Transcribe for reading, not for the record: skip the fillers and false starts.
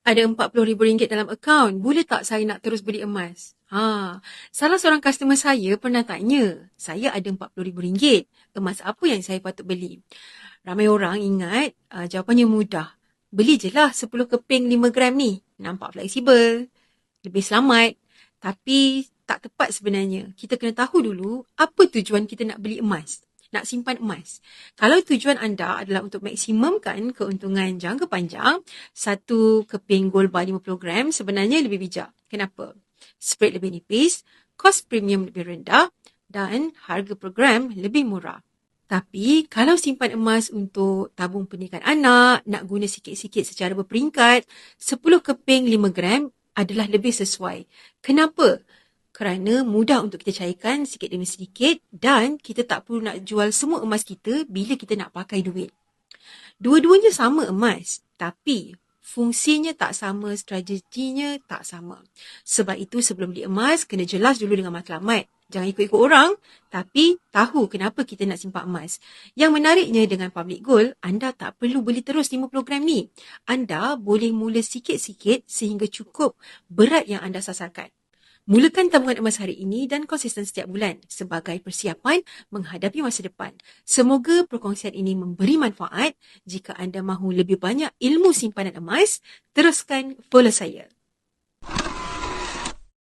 Ada RM40,000 dalam akaun. Boleh tak saya nak terus beli emas? Salah seorang customer saya pernah tanya, saya ada RM40,000. Emas apa yang saya patut beli? Ramai orang ingat jawapannya mudah. Beli je lah 10 keping 5 gram ni. Nampak fleksibel, lebih selamat. Tapi tak tepat sebenarnya. Kita kena tahu dulu apa tujuan kita nak beli emas. Nak simpan emas. Kalau tujuan anda adalah untuk maksimumkan keuntungan jangka panjang, satu keping gold bar 50 gram sebenarnya lebih bijak. Kenapa? Spread lebih nipis, kos premium lebih rendah dan harga program lebih murah. Tapi kalau simpan emas untuk tabung pendidikan anak, nak guna sikit-sikit secara berperingkat, 10 keping 5 gram adalah lebih sesuai. Kenapa? Kerana mudah untuk kita cairkan sikit demi sedikit dan kita tak perlu nak jual semua emas kita bila kita nak pakai duit. Dua-duanya sama emas, tapi fungsinya tak sama, strateginya tak sama. Sebab itu sebelum beli emas, kena jelas dulu dengan matlamat. Jangan ikut-ikut orang, tapi tahu kenapa kita nak simpan emas. Yang menariknya dengan public gold, anda tak perlu beli terus 50 gram ni. Anda boleh mula sikit-sikit sehingga cukup berat yang anda sasarkan. Mulakan tabungan emas hari ini dan konsisten setiap bulan sebagai persiapan menghadapi masa depan. Semoga perkongsian ini memberi manfaat. Jika anda mahu lebih banyak ilmu simpanan emas, teruskan follow saya.